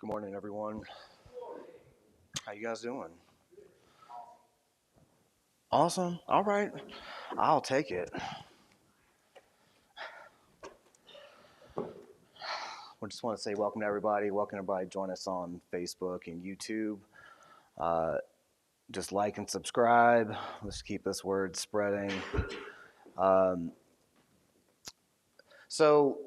Good morning, everyone. How you guys doing? Awesome. All right. I'll take it. We just want to say welcome to everybody. Welcome everybody. Join us on Facebook and YouTube. Uh, just like and subscribe. Let's keep this word spreading. Um, so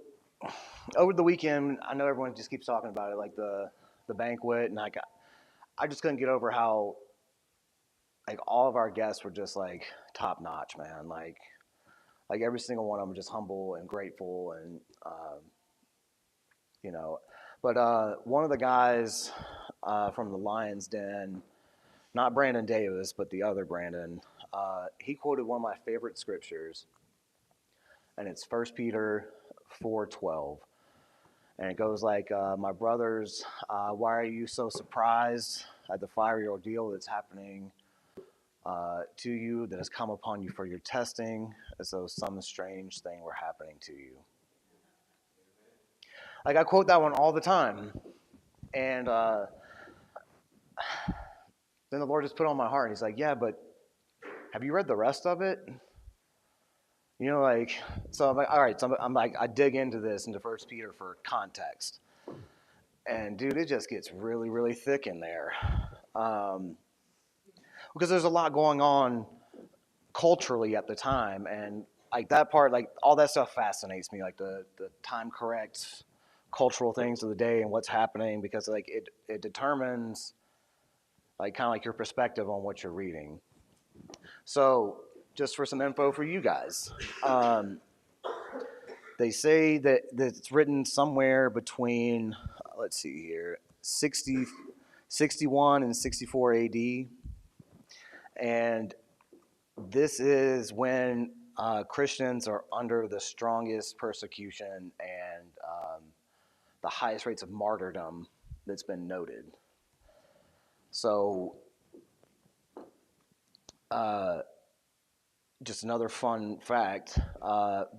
over the weekend, I know everyone just keeps talking about it, like the banquet, and I just couldn't get over how like all of our guests were just like top notch, man. Like every single one of them just humble and grateful and you know. But one of the guys from the Lions Den, not Brandon Davis, but the other Brandon, he quoted one of my favorite scriptures, and it's 1 Peter 4:12, and it goes like, "My brothers, why are you so surprised at the fiery ordeal that's happening to you, that has come upon you for your testing, as though some strange thing were happening to you?" Like I quote that one all the time, and then the Lord just put it on my heart. He's like, "Yeah, but have you read the rest of it?" Like, so I'm like, all right. So I'm like, I dig into this into First Peter for context, and dude, it just gets really, really thick in there, um, because there's a lot going on culturally at the time, and like that part, like all that stuff fascinates me, like the time correct cultural things of the day and what's happening, because like it determines like kind of like your perspective on what you're reading. So just for some info for you guys, they say that it's written somewhere between, let's see here, 61 and 64 AD. And this is when Christians are under the strongest persecution and the highest rates of martyrdom that's been noted. So, just another fun fact,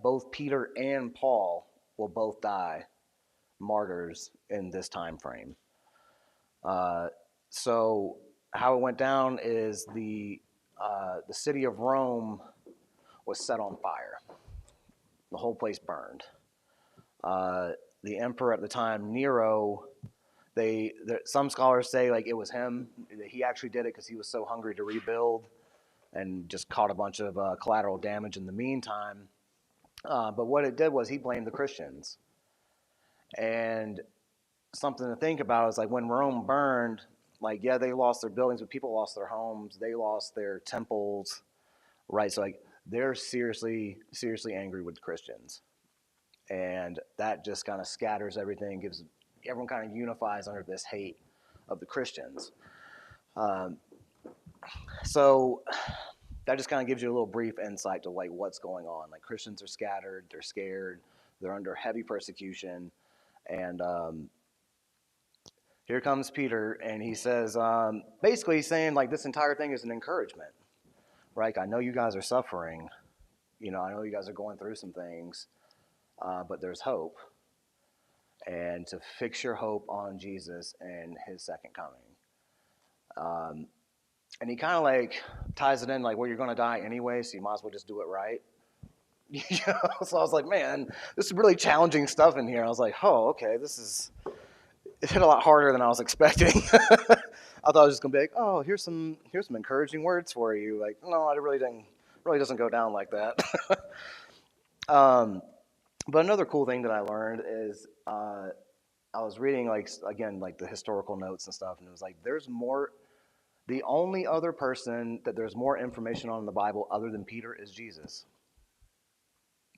both Peter and Paul will both die martyrs in this time frame. So how it went down is the city of Rome was set on fire. The whole place burned. The emperor at the time, Nero, some scholars say like it was him. He actually did it because he was so hungry to rebuild and just caught a bunch of collateral damage in the meantime. But what it did was he blamed the Christians. And something to think about is like when Rome burned, like, yeah, they lost their buildings, but people lost their homes, they lost their temples, right? So like they're seriously, seriously angry with Christians. And that just kind of scatters everything, gives everyone kind of unifies under this hate of the Christians. Um, so that just kind of gives you a little brief insight to like what's going on. Like Christians are scattered, they're scared, they're under heavy persecution, and here comes Peter, and he says, basically, he's saying like this entire thing is an encouragement, right? I know you guys are suffering, I know you guys are going through some things, but there's hope, and to fix your hope on Jesus and His second coming. And he kind of like ties it in like, well, you're going to die anyway, so you might as well just do it right. So I was like, man, this is really challenging stuff in here. I was like, oh, okay, it hit a lot harder than I was expecting. I thought I was just gonna be like, oh, here's some encouraging words for you. Like, no, it really doesn't go down like that. But another cool thing that I learned is I was reading like again like the historical notes and stuff, and it was like there's more. The only other person that there's more information on in the Bible other than Peter is Jesus.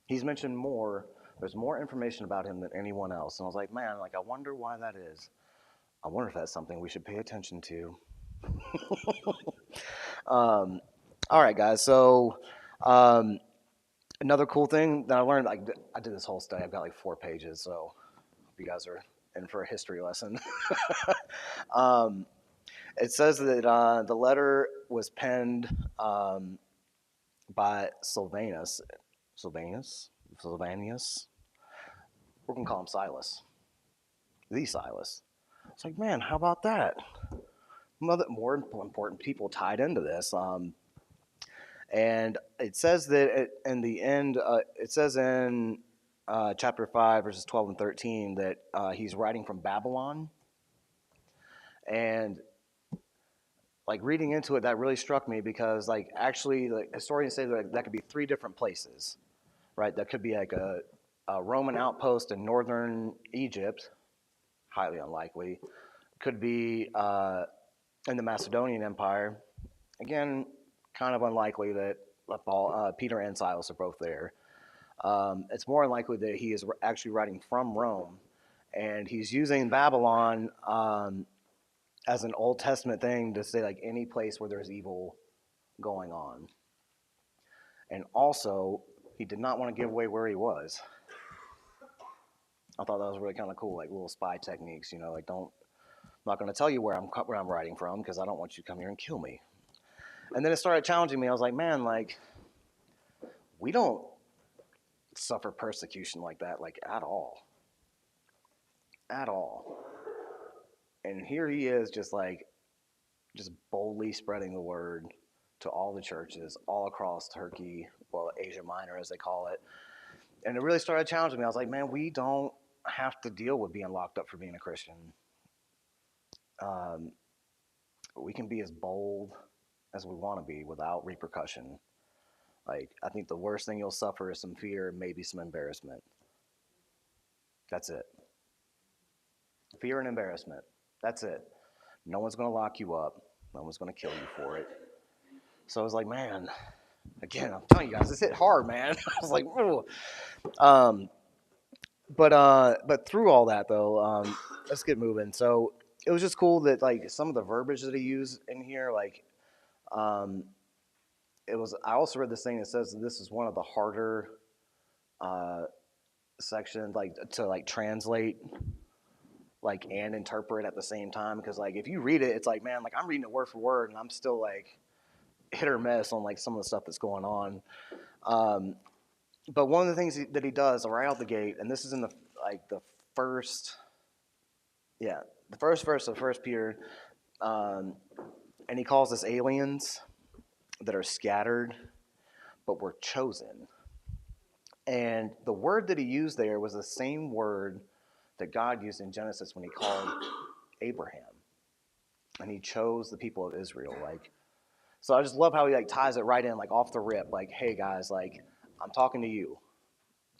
He's mentioned more. There's more information about him than anyone else. And I was like, man, like I wonder why that is. I wonder if that's something we should pay attention to. All right, guys. So another cool thing that I learned, like I did this whole study. I've got like 4 pages, so hope you guys are in for a history lesson. It says that the letter was penned by Sylvanus. Sylvanus? We're going to call him Silas. The Silas. It's like, man, how about that? More important people tied into this. And it says that in the end, it says in chapter 5, verses 12 and 13, that he's writing from Babylon. And like reading into it, that really struck me because like actually like historians say that could be three different places, right? That could be like a Roman outpost in northern Egypt, highly unlikely. Could be in the Macedonian Empire, again, kind of unlikely that Peter and Silas are both there. It's more unlikely that he is actually writing from Rome, and he's using Babylon as an Old Testament thing to say like any place where there's evil going on. And also, he did not want to give away where he was. I thought that was really kind of cool, like little spy techniques, like I'm not going to tell you where I'm writing from because I don't want you to come here and kill me. And then it started challenging me. I was like, man, like we don't suffer persecution like that, like at all. At all. And here he is just boldly spreading the word to all the churches all across Turkey, well, Asia Minor as they call it. And it really started challenging me. I was like, man, we don't have to deal with being locked up for being a Christian. We can be as bold as we want to be without repercussion. Like, I think the worst thing you'll suffer is some fear, maybe some embarrassment. That's it. Fear and embarrassment. That's it. No one's going to lock you up. No one's going to kill you for it. So I was like, man, again, I'm telling you guys, this hit hard, man. I was like, ooh. But through all that though, let's get moving. So it was just cool that like some of the verbiage that he used in here, like, it was. I also read this thing that says that this is one of the harder sections, like to like translate, like and interpret at the same time. Because like if you read it, it's like, man, like I'm reading it word for word, and I'm still like hit or miss on like some of the stuff that's going on. But one of the things that he does right out the gate, and this is in the first, the first verse of First Peter, and he calls us aliens that are scattered, but we're chosen. And the word that he used there was the same word that God used in Genesis when he called Abraham, and he chose the people of Israel. Like, so I just love how he like ties it right in, like off the rip. Like, hey guys, like I'm talking to you.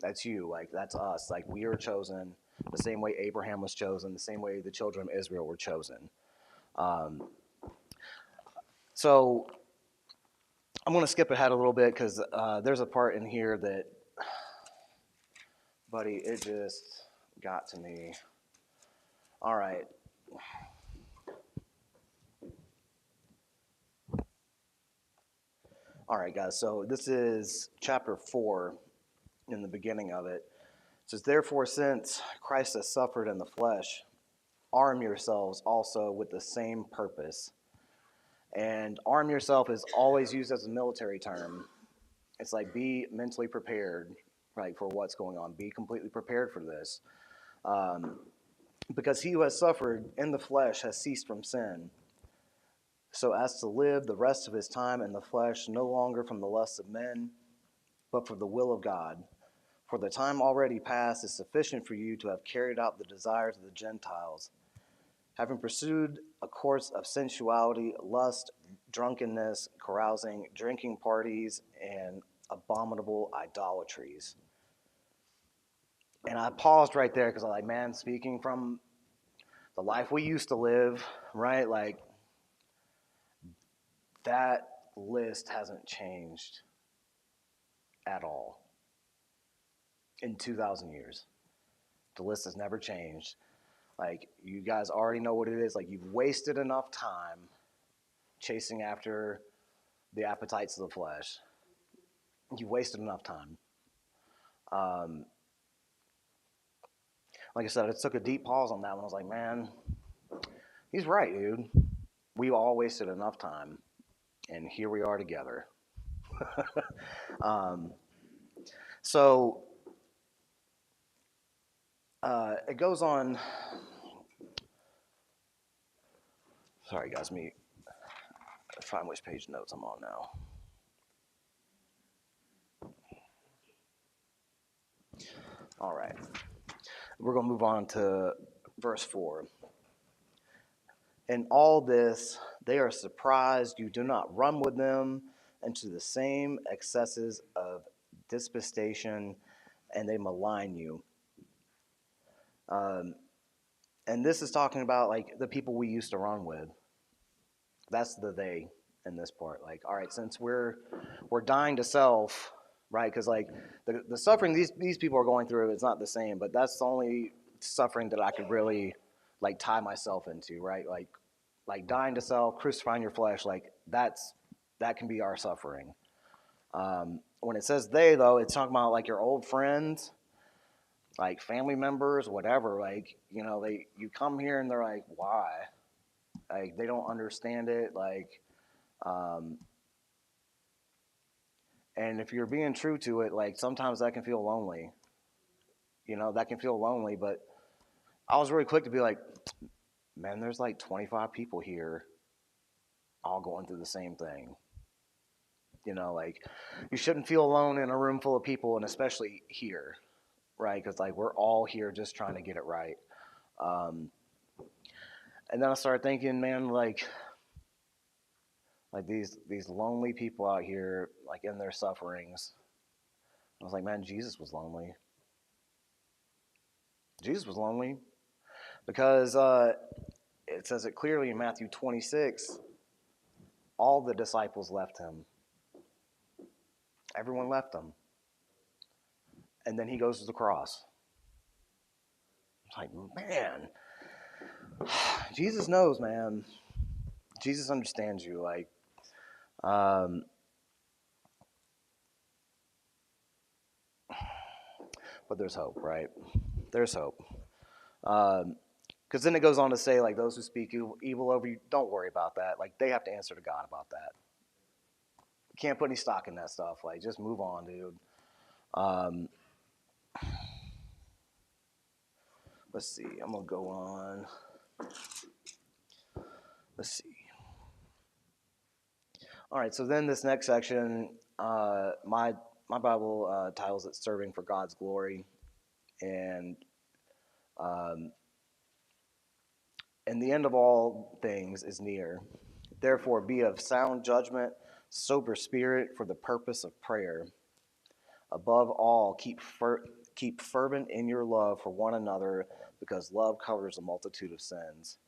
That's you. Like that's us. Like we are chosen the same way Abraham was chosen, the same way the children of Israel were chosen. So I'm going to skip ahead a little bit because there's a part in here that, buddy, it just got to me. All right. All right, guys. So this is chapter 4 in the beginning of it. It says, therefore, since Christ has suffered in the flesh, arm yourselves also with the same purpose. And arm yourself is always used as a military term. It's like be mentally prepared, right, for what's going on. Be completely prepared for this. Because he who has suffered in the flesh has ceased from sin, so as to live the rest of his time in the flesh, no longer from the lusts of men, but for the will of God. For the time already past is sufficient for you to have carried out the desires of the Gentiles, having pursued a course of sensuality, lust, drunkenness, carousing, drinking parties, and abominable idolatries. And I paused right there because I'm like, man, speaking from the life we used to live, right? Like, that list hasn't changed at all in 2,000 years. The list has never changed. Like, you guys already know what it is. Like, you've wasted enough time chasing after the appetites of the flesh. You've wasted enough time. Like I said, I took a deep pause on that one. I was like, man, he's right, dude. We all wasted enough time, and here we are together. So it goes on. Sorry, guys, let me find which page notes I'm on now. All right. We're going to move on to verse 4. In all this, they are surprised you do not run with them into the same excesses of disputation, and they malign you. And this is talking about like the people we used to run with. That's the they in this part. Like, all right, since we're dying to self, right? Because like the suffering these people are going through, it's not the same, but that's the only suffering that I could really like tie myself into, right? Like dying to self, crucifying your flesh, like that can be our suffering. When it says they, though, it's talking about like your old friends, like family members, whatever. Like, you know, you come here and they're like, why? Like they don't understand it. Like, and if you're being true to it, like sometimes that can feel lonely. You know, that can feel lonely. But I was really quick to be like, man, there's like 25 people here, all going through the same thing. You know, like you shouldn't feel alone in a room full of people, and especially here, right? Because like we're all here just trying to get it right. And then I started thinking, man, like these lonely people out here, like in their sufferings. I was like, man, Jesus was lonely. Jesus was lonely because it says it clearly in Matthew 26. All the disciples left him. Everyone left him. And then he goes to the cross. It's like, man, Jesus knows, man. Jesus understands you. Like, but there's hope, right? There's hope. Because then it goes on to say, like, those who speak evil over you, don't worry about that. Like, they have to answer to God about that. You can't put any stock in that stuff. Like, just move on, dude. Let's see. I'm going to go on. Let's see. All right, so then this next section, my Bible titles it Serving for God's Glory. And the end of all things is near. Therefore, be of sound judgment, sober spirit for the purpose of prayer. Above all, keep fervent in your love for one another, because love covers a multitude of sins.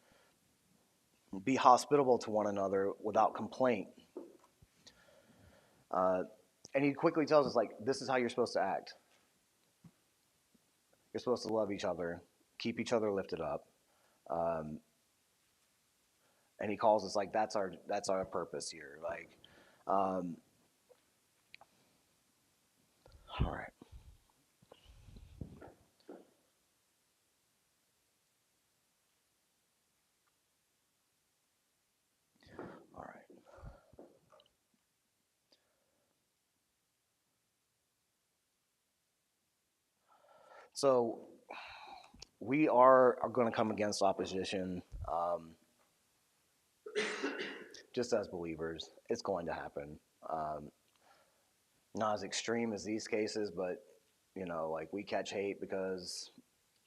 Be hospitable to one another without complaint. And he quickly tells us, like, this is how you're supposed to act. You're supposed to love each other, keep each other lifted up. And he calls us, like, that's our purpose here. Like, all right. All right. So we are going to come against opposition just as believers. It's going to happen. Not as extreme as these cases, but, you know, like we catch hate because,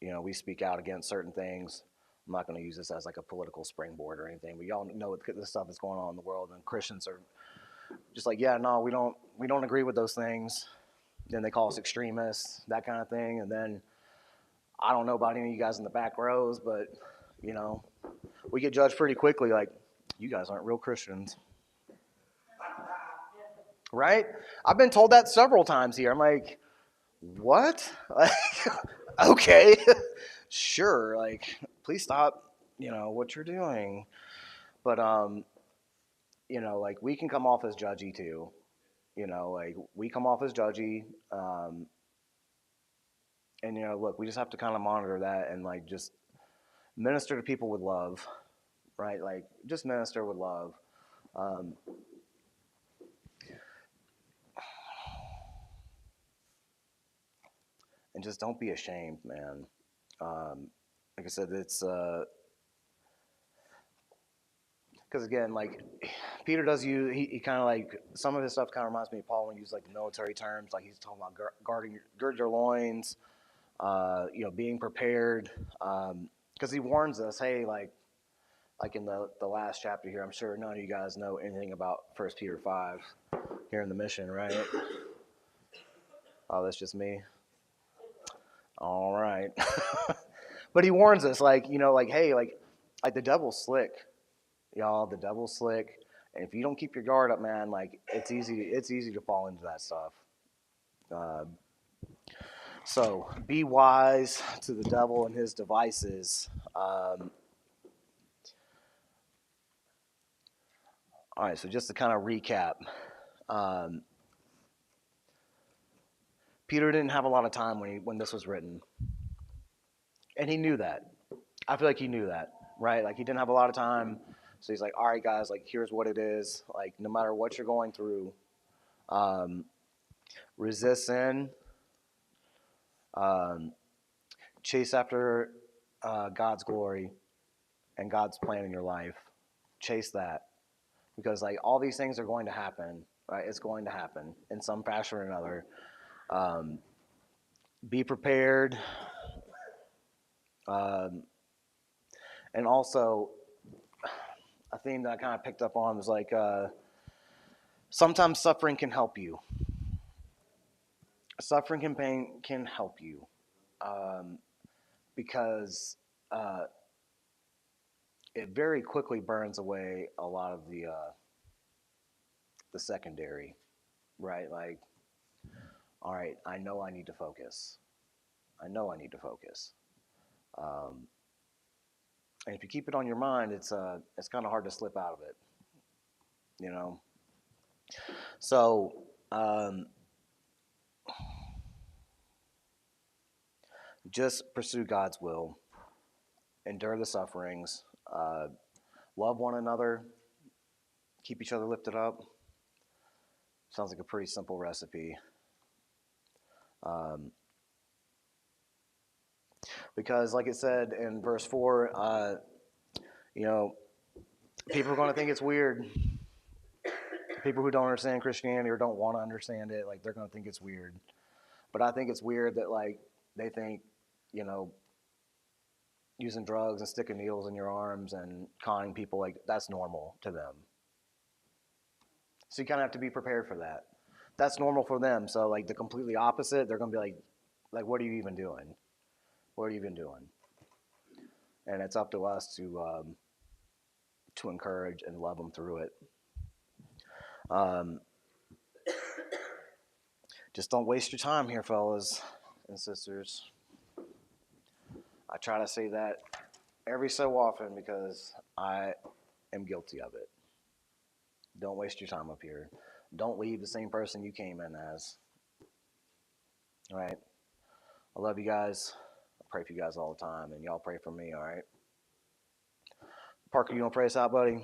you know, we speak out against certain things. I'm not going to use this as like a political springboard or anything, but y'all know the stuff that's going on in the world, and Christians are just like, yeah, no, we don't agree with those things. Then they call us extremists, that kind of thing. And then I don't know about any of you guys in the back rows, but, you know, we get judged pretty quickly, like, you guys aren't real Christians. Right? I've been told that several times here. I'm like, what? Like, okay, sure. Like, please stop, you know, what you're doing. But, you know, like, we can come off as judgy too. You know, like, we come off as judgy. And, you know, look, we just have to kind of monitor that and, like, just minister to people with love, right? Like, just minister with love. And just don't be ashamed, man. Like I said, it's because again, like Peter does use, he kind of like some of his stuff kind of reminds me of Paul when he uses like the military terms, like he's talking about gird your loins, being prepared, because he warns us, hey, like in the last chapter here, I'm sure none of you guys know anything about 1 Peter 5 here in the mission, right? Oh, that's just me. All right. But he warns us, like, hey, like the devil's slick, y'all. The devil's slick, and if you don't keep your guard up, man, like it's easy to fall into that stuff. Uh, so be wise to the devil and his devices. All right, so just to kind of recap, um, Peter didn't have a lot of time when this was written, and he knew that. I feel like he knew that, right? Like he didn't have a lot of time, so he's like, "All right, guys, like here's what it is. Like no matter what you're going through, um, resist sin, um, chase after God's glory and God's plan in your life. Chase that because like all these things are going to happen, right? It's going to happen in some fashion or another. Um, be prepared, um, and also a theme that I kind of picked up on was like sometimes suffering can help you. Suffering and pain can help you um, because it very quickly burns away a lot of the secondary, right? Like, all right, I know I need to focus. I know I need to focus. Um, and if you keep it on your mind, it's kind of hard to slip out of it, you know. So um, just pursue God's will, endure the sufferings, love one another, keep each other lifted up. Sounds like a pretty simple recipe. Um, because, like it said in verse 4, you know, people are going to think it's weird. People who don't understand Christianity or don't want to understand it, like they're going to think it's weird. But I think it's weird that like they think, you know, using drugs and sticking needles in your arms and conning people, like that's normal to them. So you kind of have to be prepared for that. That's normal for them. So like the completely opposite, they're going to be like, what are you even doing? What are you even doing? And it's up to us to encourage and love them through it. Um, just don't waste your time here, fellas and sisters. I try to say that every so often because I am guilty of it. Don't waste your time up here. Don't leave the same person you came in as. All right. I love you guys. I pray for you guys all the time, and y'all pray for me. All right. Parker, you want to pray us out, buddy?